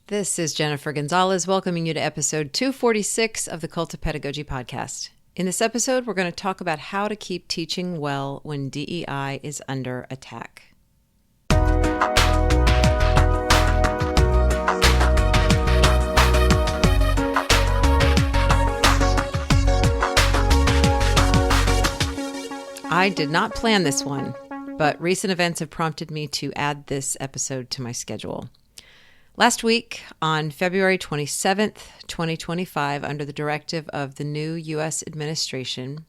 This is Jennifer Gonzalez welcoming you to episode 246 of the Cult of Pedagogy podcast. In this episode, we're going to talk about how to keep teaching well when DEI is under attack. I did not plan this one, but recent events have prompted me to add this episode to my schedule. Last week, on February 27th, 2025, under the directive of the new U.S. administration,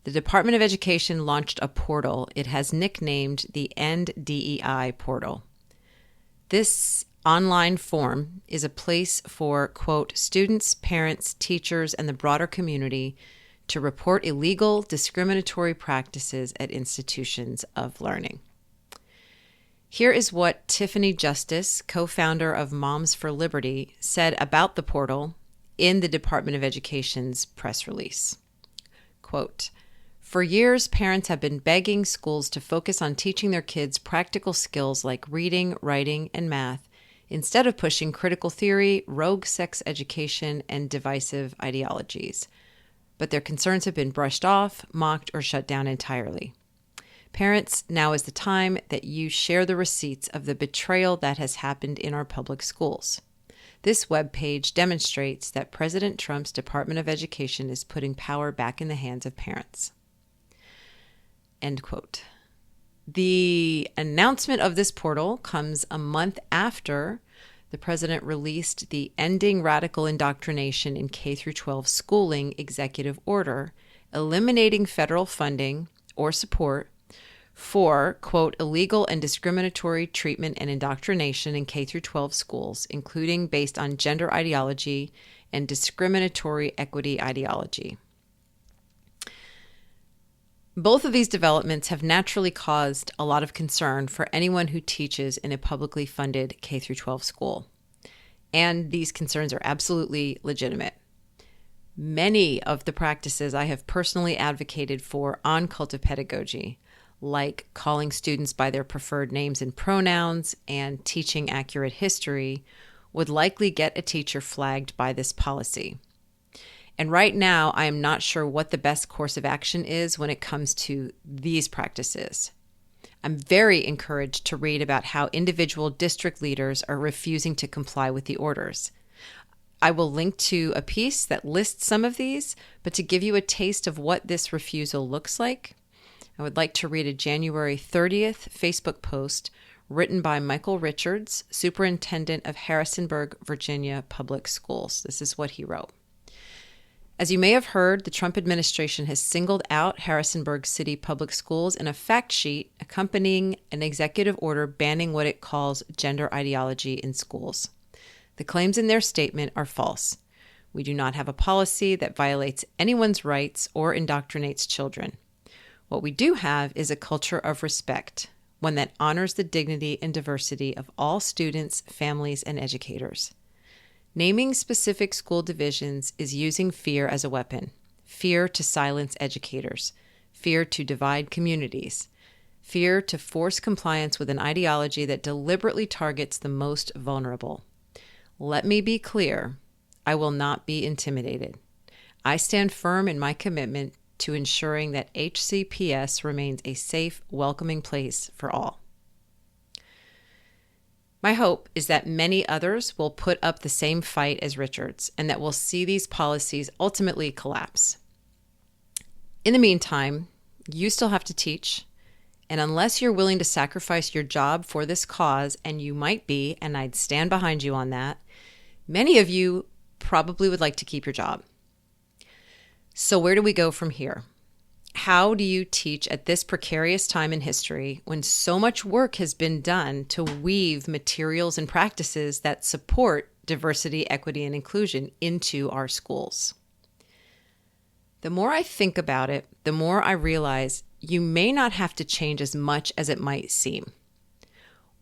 the Department of Education launched a portal it has nicknamed the End DEI portal. This online form is a place for, quote, students, parents, teachers, and the broader community to report illegal, discriminatory practices at institutions of learning. Here is what Tiffany Justice, co-founder of Moms for Liberty, said about the portal in the Department of Education's press release. Quote, "For years, parents have been begging schools to focus on teaching their kids practical skills like reading, writing, and math, instead of pushing critical theory, rogue sex education, and divisive ideologies. But their concerns have been brushed off, mocked, or shut down entirely. Parents, now is the time that you share the receipts of the betrayal that has happened in our public schools. This webpage demonstrates that President Trump's Department of Education is putting power back in the hands of parents." End quote. The announcement of this portal comes a month after the president released the Ending Radical Indoctrination in K-12 Schooling executive order, eliminating federal funding or support for, quote, illegal and discriminatory treatment and indoctrination in K-12 schools, including based on gender ideology and discriminatory equity ideology. Both of these developments have naturally caused a lot of concern for anyone who teaches in a publicly funded K-12 school. And these concerns are absolutely legitimate. Many of the practices I have personally advocated for on Cult of Pedagogy, like calling students by their preferred names and pronouns and teaching accurate history, would likely get a teacher flagged by this policy. And right now, I am not sure what the best course of action is when it comes to these practices. I'm very encouraged to read about how individual district leaders are refusing to comply with the orders. I will link to a piece that lists some of these, but to give you a taste of what this refusal looks like, I would like to read a January 30th Facebook post written by Michael Richards, superintendent of Harrisonburg, Virginia Public Schools. This is what he wrote. "As you may have heard, the Trump administration has singled out Harrisonburg City Public Schools in a fact sheet accompanying an executive order banning what it calls gender ideology in schools. The claims in their statement are false. We do not have a policy that violates anyone's rights or indoctrinates children. What we do have is a culture of respect, one that honors the dignity and diversity of all students, families, and educators. Naming specific school divisions is using fear as a weapon, fear to silence educators, fear to divide communities, fear to force compliance with an ideology that deliberately targets the most vulnerable. Let me be clear, I will not be intimidated. I stand firm in my commitment to ensuring that HCPS remains a safe, welcoming place for all." My hope is that many others will put up the same fight as Richards and that we'll see these policies ultimately collapse. In the meantime, you still have to teach, and unless you're willing to sacrifice your job for this cause, and you might be, and I'd stand behind you on that, many of you probably would like to keep your job. So where do we go from here? How do you teach at this precarious time in history when so much work has been done to weave materials and practices that support diversity, equity, and inclusion into our schools? The more I think about it, the more I realize you may not have to change as much as it might seem.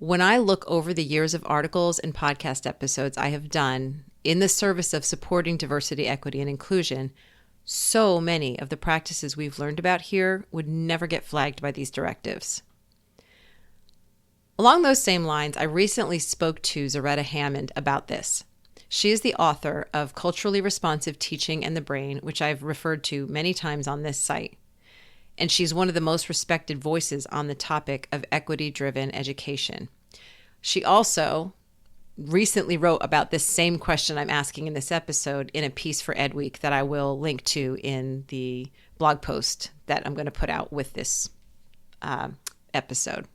When I look over the years of articles and podcast episodes I have done in the service of supporting diversity, equity, and inclusion, so many of the practices we've learned about here would never get flagged by these directives. Along those same lines, I recently spoke to Zaretta Hammond about this. She is the author of Culturally Responsive Teaching and the Brain, which I've referred to many times on this site. And she's one of the most respected voices on the topic of equity-driven education. She also recently wrote about this same question I'm asking in this episode in a piece for Ed Week that I will link to in the blog post that I'm going to put out with this episode.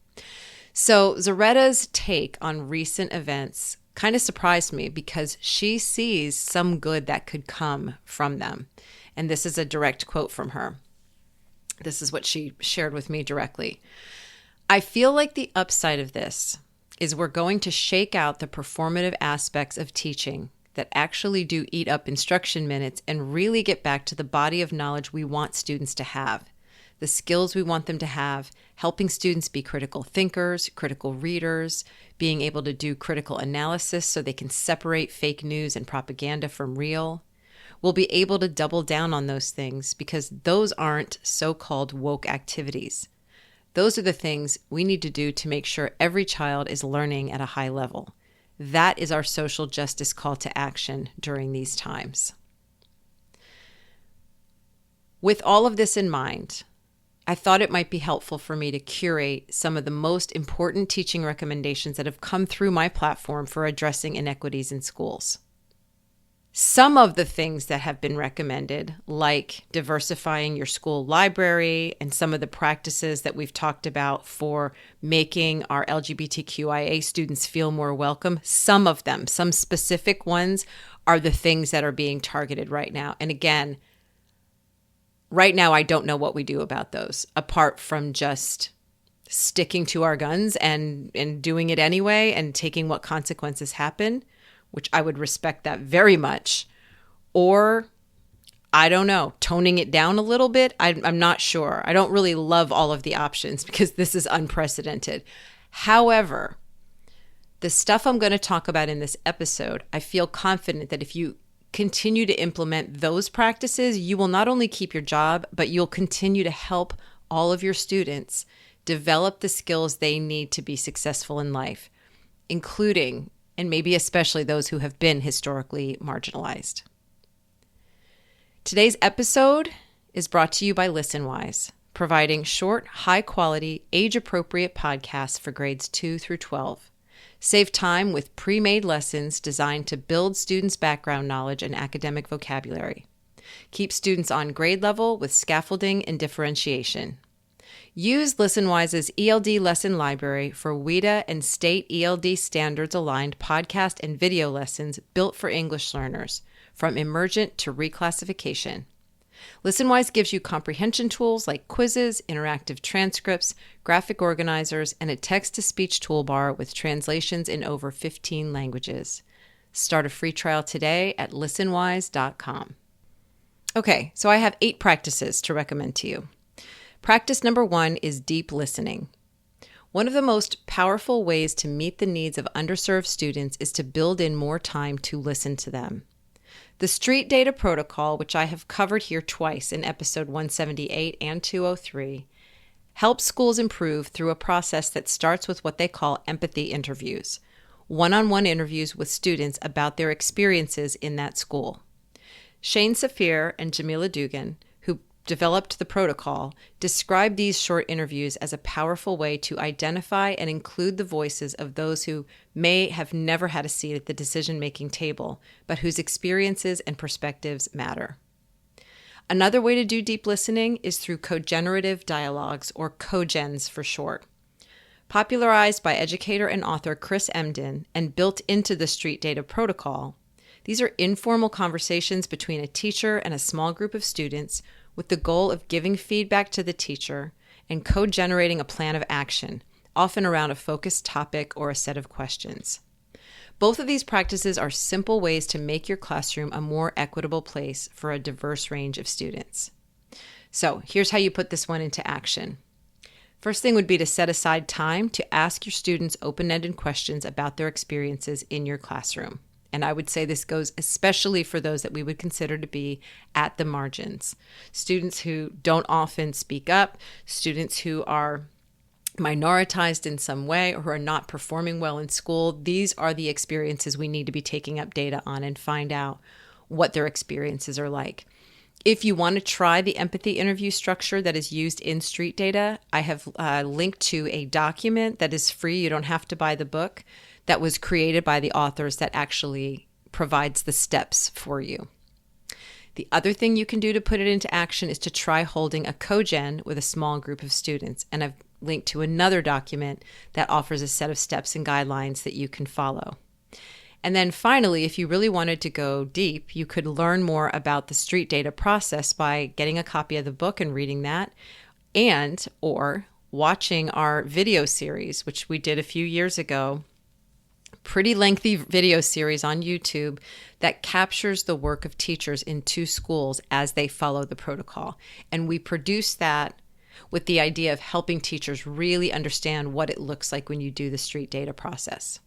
So Zaretta's take on recent events kind of surprised me because she sees some good that could come from them. And this is a direct quote from her. This is what she shared with me directly. I feel like the upside of this is we're going to shake out the performative aspects of teaching that actually do eat up instruction minutes and really get back to the body of knowledge we want students to have, the skills we want them to have, helping students be critical thinkers, critical readers, being able to do critical analysis so they can separate fake news and propaganda from real. We'll be able to double down on those things because those aren't so-called woke activities. Those are the things we need to do to make sure every child is learning at a high level. That is our social justice call to action during these times. With all of this in mind, I thought it might be helpful for me to curate some of the most important teaching recommendations that have come through my platform for addressing inequities in schools. Some of the things that have been recommended, like diversifying your school library and some of the practices that we've talked about for making our LGBTQIA students feel more welcome, some of them, some specific ones, are the things that are being targeted right now. And again, right now, I don't know what we do about those, apart from just sticking to our guns and doing it anyway and taking what consequences happen, which I would respect that very much. Or, I don't know, toning it down a little bit. I'm not sure. I don't really love all of the options because this is unprecedented. However, the stuff I'm going to talk about in this episode, I feel confident that if you continue to implement those practices, you will not only keep your job, but you'll continue to help all of your students develop the skills they need to be successful in life, including, and maybe especially, those who have been historically marginalized. Today's episode is brought to you by ListenWise, providing short, high-quality, age-appropriate podcasts for grades 2 through 12. Save time with pre-made lessons designed to build students' background knowledge and academic vocabulary. Keep students on grade level with scaffolding and differentiation. Use ListenWise's ELD lesson library for WIDA and state ELD standards-aligned podcast and video lessons built for English learners, from emergent to reclassification. ListenWise gives you comprehension tools like quizzes, interactive transcripts, graphic organizers, and a text-to-speech toolbar with translations in over 15 languages. Start a free trial today at listenwise.com. Okay, so I have 8 practices to recommend to you. Practice number 1 is deep listening. One of the most powerful ways to meet the needs of underserved students is to build in more time to listen to them. The Street Data Protocol, which I have covered here twice in episode 178 and 203, helps schools improve through a process that starts with what they call empathy interviews, one-on-one interviews with students about their experiences in that school. Shane Saphir and Jamila Dugan, who developed the protocol, describe these short interviews as a powerful way to identify and include the voices of those who may have never had a seat at the decision-making table, but whose experiences and perspectives matter. Another way to do deep listening is through cogenerative dialogues, or cogens for short. Popularized by educator and author Chris Emdin and built into the Street Data Protocol, these are informal conversations between a teacher and a small group of students with the goal of giving feedback to the teacher and co-generating a plan of action, often around a focused topic or a set of questions. Both of these practices are simple ways to make your classroom a more equitable place for a diverse range of students. So here's how you put this one into action. First thing would be to set aside time to ask your students open-ended questions about their experiences in your classroom. And I would say this goes especially for those that we would consider to be at the margins. Students who don't often speak up, students who are minoritized in some way, or who are not performing well in school, these are the experiences we need to be taking up data on and find out what their experiences are like. If you want to try the empathy interview structure that is used in street data, I have linked to a document that is free. You don't have to buy the book, that was created by the authors, that actually provides the steps for you. The other thing you can do to put it into action is to try holding a cogen with a small group of students. And I've linked to another document that offers a set of steps and guidelines that you can follow. And then finally, if you really wanted to go deep, you could learn more about the street data process by getting a copy of the book and reading that, and or watching our video series, which we did a few years ago. Pretty lengthy video series on YouTube that captures the work of teachers in 2 schools as they follow the protocol. And we produced that with the idea of helping teachers really understand what it looks like when you do the street data process.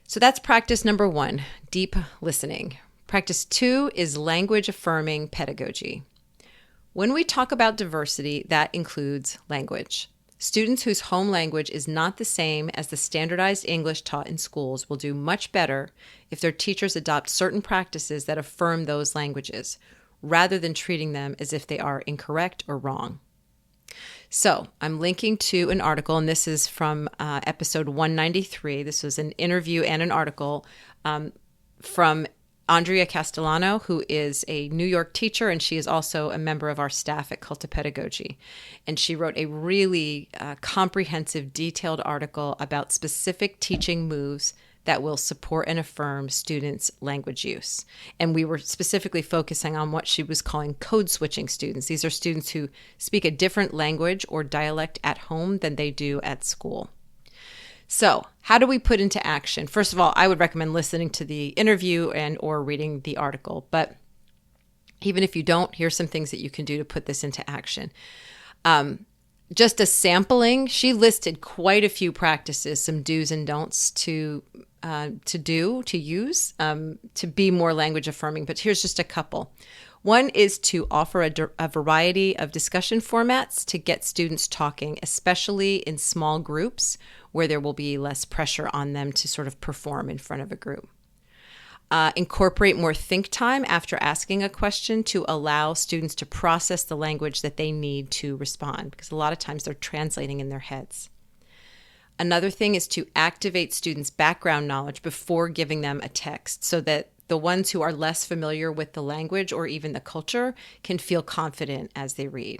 So that's practice number 1, deep listening. Practice 2 is language affirming pedagogy. When we talk about diversity, that includes language. Students whose home language is not the same as the standardized English taught in schools will do much better if their teachers adopt certain practices that affirm those languages, rather than treating them as if they are incorrect or wrong. So I'm linking to an article, and this is from episode 193. This was an interview and an article from Andrea Castellano, who is a New York teacher, and she is also a member of our staff at Cult of Pedagogy. And she wrote a really comprehensive, detailed article about specific teaching moves that will support and affirm students' language use. And we were specifically focusing on what she was calling code switching students. These are students who speak a different language or dialect at home than they do at school. So how do we put into action? First of all, I would recommend listening to the interview and or reading the article. But even if you don't, here's some things that you can do to put this into action. Just a sampling, she listed quite a few practices, some do's and don'ts to use to be more language affirming. But here's just a couple. One is to offer a variety of discussion formats to get students talking, especially in small groups where there will be less pressure on them to sort of perform in front of a group. Incorporate more think time after asking a question to allow students to process the language that they need to respond, because a lot of times they're translating in their heads. Another thing is to activate students' background knowledge before giving them a text, so that the ones who are less familiar with the language or even the culture can feel confident as they read.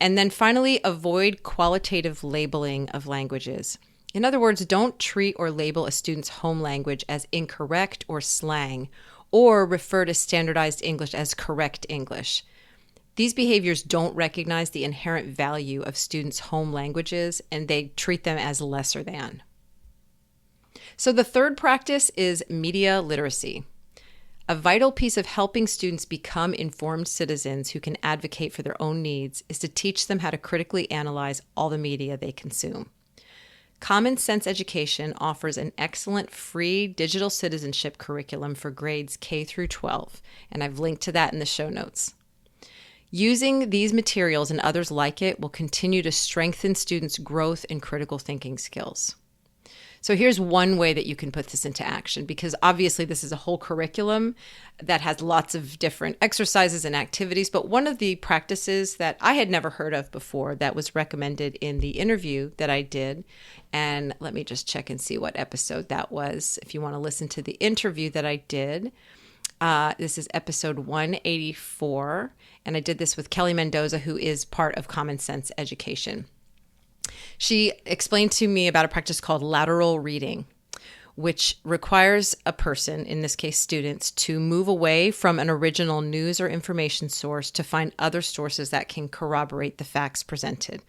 And then finally, avoid qualitative labeling of languages. In other words, don't treat or label a student's home language as incorrect or slang, or refer to standardized English as correct English. These behaviors don't recognize the inherent value of students' home languages, and they treat them as lesser than. So the third practice is media literacy. A vital piece of helping students become informed citizens who can advocate for their own needs is to teach them how to critically analyze all the media they consume. Common Sense Education offers an excellent free digital citizenship curriculum for grades K through 12, and I've linked to that in the show notes. Using these materials and others like it will continue to strengthen students' growth in critical thinking skills. So here's one way that you can put this into action, because obviously this is a whole curriculum that has lots of different exercises and activities. But one of the practices that I had never heard of before that was recommended in the interview that I did, and let me just check and see what episode that was. If you want to listen to the interview that I did, this is episode 184, and I did this with Kelly Mendoza, who is part of Common Sense Education. She explained to me about a practice called lateral reading, which requires a person, in this case students, to move away from an original news or information source to find other sources that can corroborate the facts presented.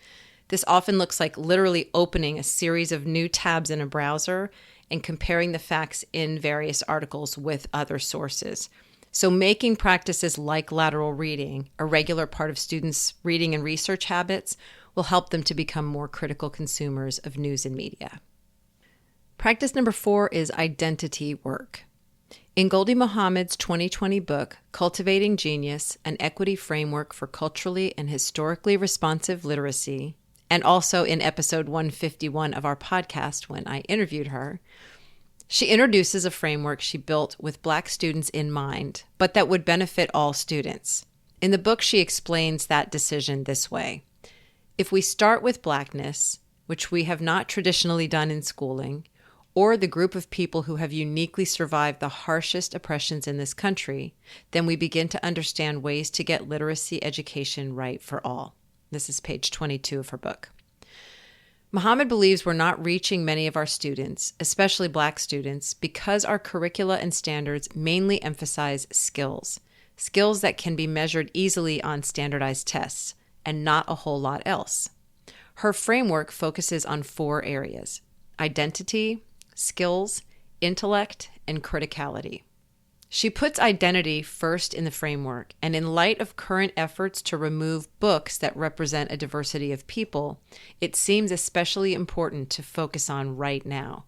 This often looks like literally opening a series of new tabs in a browser and comparing the facts in various articles with other sources. So making practices like lateral reading a regular part of students' reading and research habits will help them to become more critical consumers of news and media. Practice number 4 is identity work. In Goldie Mohammed's 2020 book, Cultivating Genius, an Equity Framework for Culturally and Historically Responsive Literacy, and also in episode 151 of our podcast when I interviewed her. She introduces a framework she built with Black students in mind, but that would benefit all students. In the book, she explains that decision this way. If we start with Blackness, which we have not traditionally done in schooling, or the group of people who have uniquely survived the harshest oppressions in this country, then we begin to understand ways to get literacy education right for all. This is page 22 of her book. Muhammad believes we're not reaching many of our students, especially Black students, because our curricula and standards mainly emphasize skills that can be measured easily on standardized tests, and not a whole lot else. Her framework focuses on 4 areas: identity, skills, intellect, and criticality. She puts identity first in the framework, and in light of current efforts to remove books that represent a diversity of people, it seems especially important to focus on right now.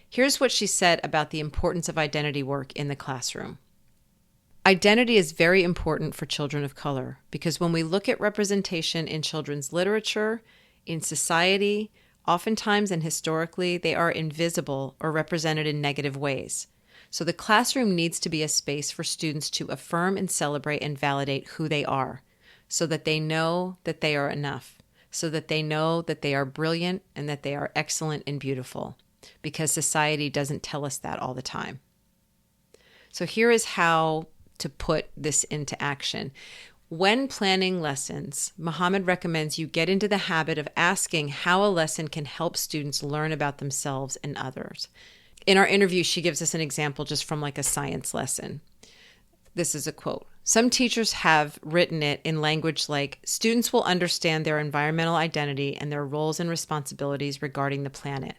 Here's what she said about the importance of identity work in the classroom. Identity is very important for children of color because when we look at representation in children's literature, in society, oftentimes and historically, they are invisible or represented in negative ways. So the classroom needs to be a space for students to affirm and celebrate and validate who they are so that they know that they are enough, so that they know that they are brilliant and that they are excellent and beautiful, because society doesn't tell us that all the time. So here is how to put this into action. When planning lessons, Muhammad recommends you get into the habit of asking how a lesson can help students learn about themselves and others. In our interview, she gives us an example just from like a science lesson. This is a quote. Some teachers have written it in language like, students will understand their environmental identity and their roles and responsibilities regarding the planet.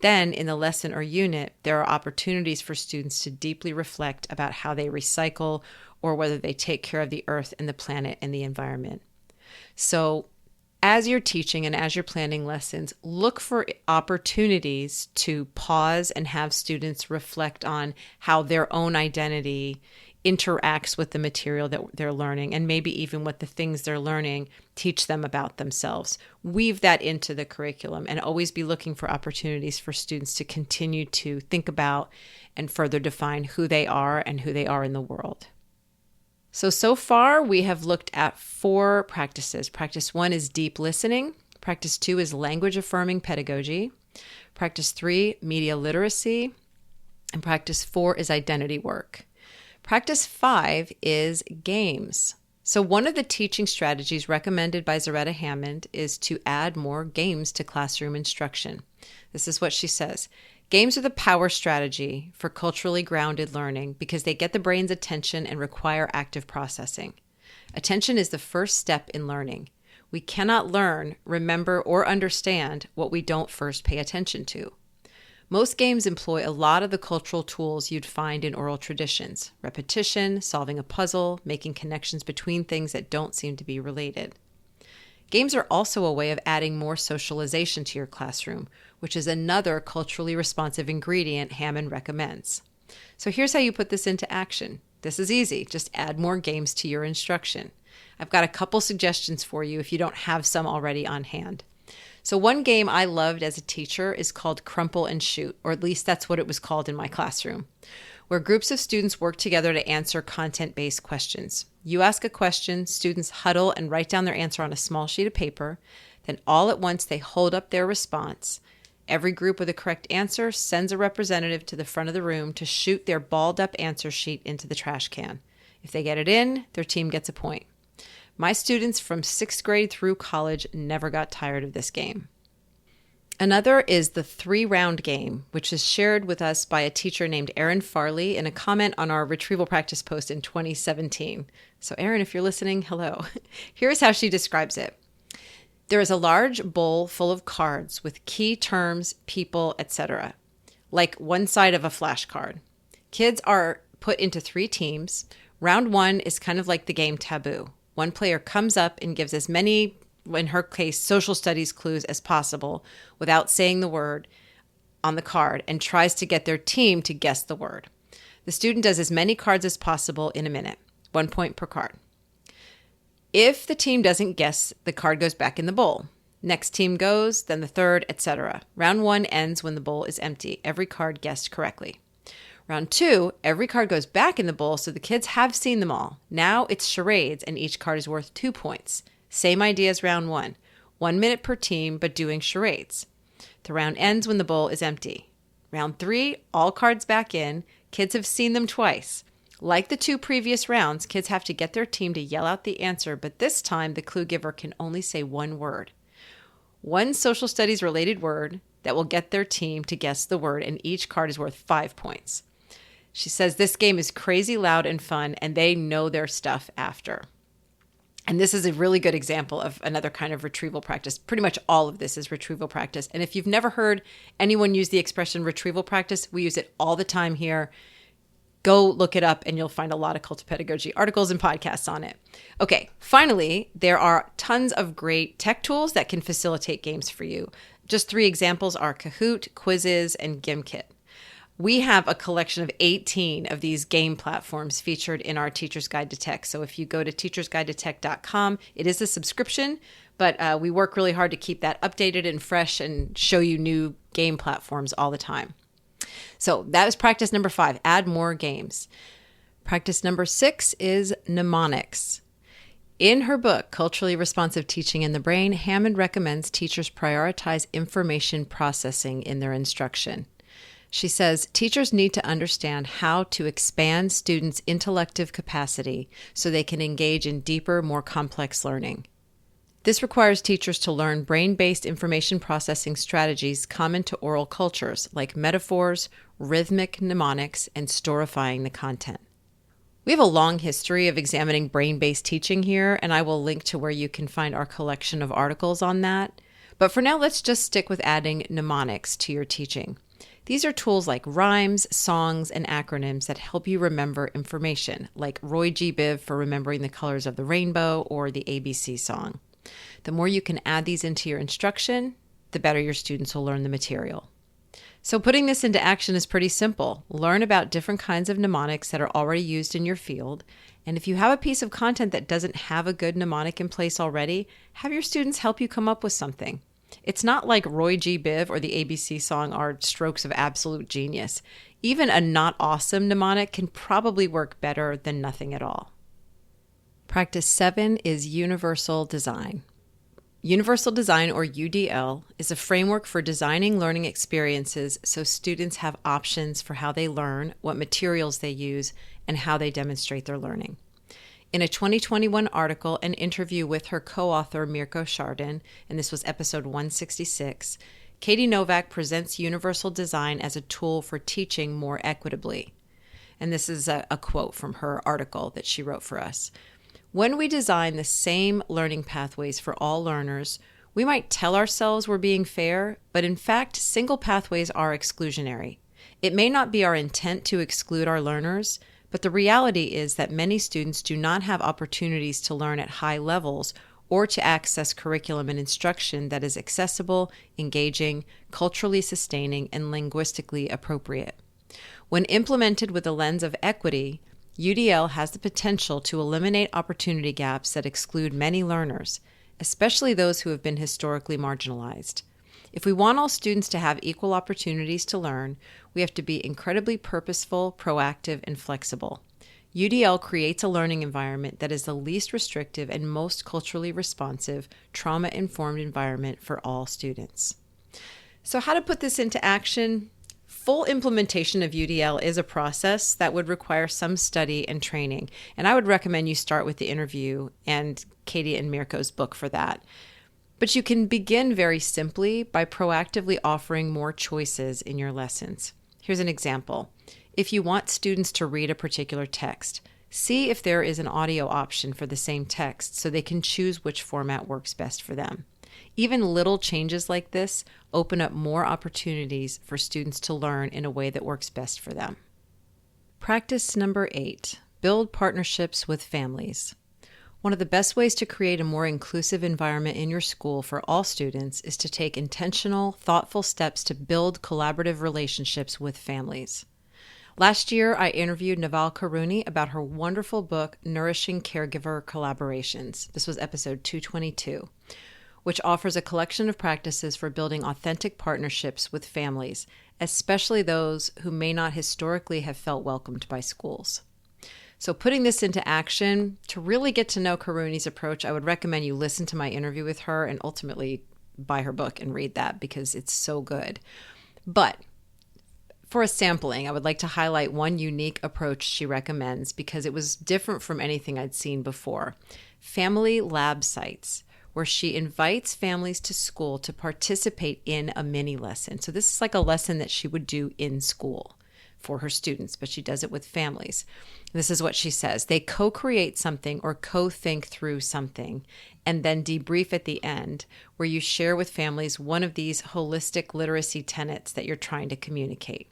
Then, in the lesson or unit, there are opportunities for students to deeply reflect about how they recycle or whether they take care of the earth and the planet and the environment. So, as you're teaching and as you're planning lessons, look for opportunities to pause and have students reflect on how their own identity interacts with the material that they're learning, and maybe even what the things they're learning teach them about themselves. Weave that into the curriculum and always be looking for opportunities for students to continue to think about and further define who they are and who they are in the world. So far we have looked at 4 practices. Practice 1 is deep listening. Practice 2 is language affirming pedagogy. Practice 3, media literacy. And practice 4 is identity work. Practice 5 is games. So one of the teaching strategies recommended by Zaretta Hammond is to add more games to classroom instruction. This is what she says. Games are the power strategy for culturally grounded learning because they get the brain's attention and require active processing. Attention is the first step in learning. We cannot learn, remember, or understand what we don't first pay attention to. Most games employ a lot of the cultural tools you'd find in oral traditions: repetition, solving a puzzle, making connections between things that don't seem to be related. Games are also a way of adding more socialization to your classroom, which is another culturally responsive ingredient Hammond recommends. So here's how you put this into action. This is easy. Just add more games to your instruction. I've got a couple suggestions for you if you don't have some already on hand. So one game I loved as a teacher is called Crumple and Shoot, or at least that's what it was called in my classroom, where groups of students work together to answer content-based questions. You ask a question, students huddle and write down their answer on a small sheet of paper, then all at once they hold up their response. Every group with a correct answer sends a representative to the front of the room to shoot their balled-up answer sheet into the trash can. If they get it in, their team gets a point. My students from 6th grade through college never got tired of this game. Another is the 3-round game, which is shared with us by a teacher named Erin Farley in a comment on our retrieval practice post in 2017. So Erin, if you're listening, hello. Here's how she describes it. There is a large bowl full of cards with key terms, people, etc., like one side of a flashcard. Kids are put into 3 teams. Round 1 is kind of like the game Taboo. One player comes up and gives as many, in her case, social studies clues as possible without saying the word on the card and tries to get their team to guess the word. The student does as many cards as possible in a minute, 1 point per card. If the team doesn't guess, the card goes back in the bowl. Next team goes, then the third, etc. Round 1 ends when the bowl is empty. Every card guessed correctly. Round 2, every card goes back in the bowl, so the kids have seen them all. Now it's charades, and each card is worth 2 points. Same idea as round 1. 1 minute per team, but doing charades. The round ends when the bowl is empty. Round 3, all cards back in. Kids have seen them twice. Like the 2 previous rounds, kids have to get their team to yell out the answer, but this time the clue giver can only say one word. One social studies related word that will get their team to guess the word, and each card is worth 5 points. She says this game is crazy loud and fun, and they know their stuff after. And this is a really good example of another kind of retrieval practice. Pretty much all of this is retrieval practice. And if you've never heard anyone use the expression retrieval practice, we use it all the time here. Go look it up and you'll find a lot of cult of pedagogy articles and podcasts on it. Okay, finally, there are tons of great tech tools that can facilitate games for you. Just 3 examples are Kahoot, Quizzes, and Gimkit. We have a collection of 18 of these game platforms featured in our Teacher's Guide to Tech. So if you go to teachersguidetotech.com, it is a subscription, but we work really hard to keep that updated and fresh and show you new game platforms all the time. So that was practice number 5, add more games. Practice number 6 is mnemonics. In her book, Culturally Responsive Teaching in the Brain, Hammond recommends teachers prioritize information processing in their instruction. She says teachers need to understand how to expand students' intellective capacity so they can engage in deeper, more complex learning. This requires teachers to learn brain-based information processing strategies common to oral cultures, like metaphors, rhythmic mnemonics, and storifying the content. We have a long history of examining brain-based teaching here, and I will link to where you can find our collection of articles on that. But for now, let's just stick with adding mnemonics to your teaching. These are tools like rhymes, songs, and acronyms that help you remember information, like Roy G. Biv for remembering the colors of the rainbow or the ABC song. The more you can add these into your instruction, the better your students will learn the material. So putting this into action is pretty simple. Learn about different kinds of mnemonics that are already used in your field. And if you have a piece of content that doesn't have a good mnemonic in place already, have your students help you come up with something. It's not like Roy G. Biv or the ABC song are strokes of absolute genius. Even a not awesome mnemonic can probably work better than nothing at all. Practice 7 is universal design. Universal design, or UDL, is a framework for designing learning experiences so students have options for how they learn, what materials they use, and how they demonstrate their learning. In a 2021 article and interview with her co-author Mirko Chardin, and this was episode 166, Katie Novak presents universal design as a tool for teaching more equitably. And this is a quote from her article that she wrote for us. When we design the same learning pathways for all learners, we might tell ourselves we're being fair, but in fact, single pathways are exclusionary. It may not be our intent to exclude our learners, but the reality is that many students do not have opportunities to learn at high levels or to access curriculum and instruction that is accessible, engaging, culturally sustaining, and linguistically appropriate. When implemented with a lens of equity, UDL has the potential to eliminate opportunity gaps that exclude many learners, especially those who have been historically marginalized. If we want all students to have equal opportunities to learn, we have to be incredibly purposeful, proactive, and flexible. UDL creates a learning environment that is the least restrictive and most culturally responsive, trauma-informed environment for all students. So how to put this into action? Full implementation of UDL is a process that would require some study and training, and I would recommend you start with the interview and Katie and Mirko's book for that. But you can begin very simply by proactively offering more choices in your lessons. Here's an example. If you want students to read a particular text, see if there is an audio option for the same text so they can choose which format works best for them. Even little changes like this open up more opportunities for students to learn in a way that works best for them. Practice number 8, build partnerships with families. One of the best ways to create a more inclusive environment in your school for all students is to take intentional, thoughtful steps to build collaborative relationships with families. Last year, I interviewed Naval Karuni about her wonderful book, Nourishing Caregiver Collaborations. This was episode 222. which offers a collection of practices for building authentic partnerships with families, especially those who may not historically have felt welcomed by schools. So putting this into action, to really get to know Karuni's approach, I would recommend you listen to my interview with her and ultimately buy her book and read that because it's so good. But for a sampling, I would like to highlight one unique approach she recommends because it was different from anything I'd seen before. Family lab sites, where she invites families to school to participate in a mini lesson. So this is like a lesson that she would do in school for her students, but she does it with families. This is what she says. They co-create something or co-think through something and then debrief at the end, where you share with families one of these holistic literacy tenets that you're trying to communicate.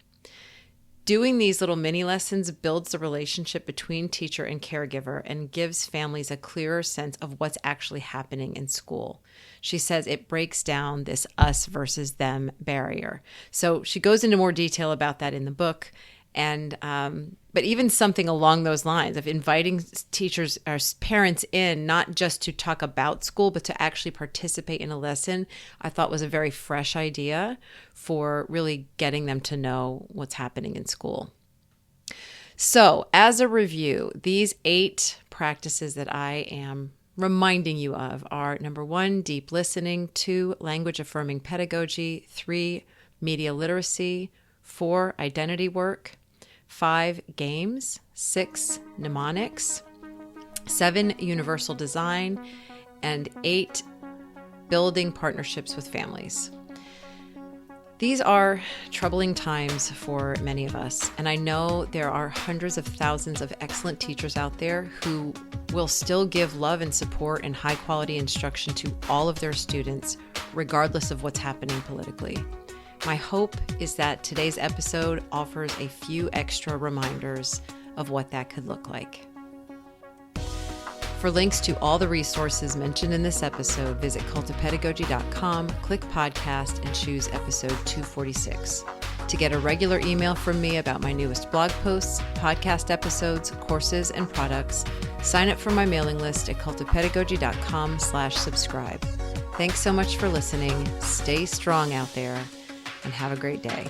Doing these little mini lessons builds the relationship between teacher and caregiver and gives families a clearer sense of what's actually happening in school. She says it breaks down this us versus them barrier. So she goes into more detail about that in the book. And but even something along those lines of inviting teachers or parents in, not just to talk about school, but to actually participate in a lesson, I thought was a very fresh idea for really getting them to know what's happening in school. So as a review, these 8 practices that I am reminding you of are: number 1, deep listening; 2, language affirming pedagogy; 3, media literacy; 4, identity work; 5, games; 6, mnemonics; 7, universal design; and 8, building partnerships with families. These are troubling times for many of us, and I know there are hundreds of thousands of excellent teachers out there who will still give love and support and high quality instruction to all of their students, regardless of what's happening politically. My hope is that today's episode offers a few extra reminders of what that could look like. For links to all the resources mentioned in this episode, visit cultofpedagogy.com, click podcast, and choose episode 246. To get a regular email from me about my newest blog posts, podcast episodes, courses, and products, sign up for my mailing list at cultofpedagogy.com/subscribe. Thanks so much for listening. Stay strong out there, and have a great day.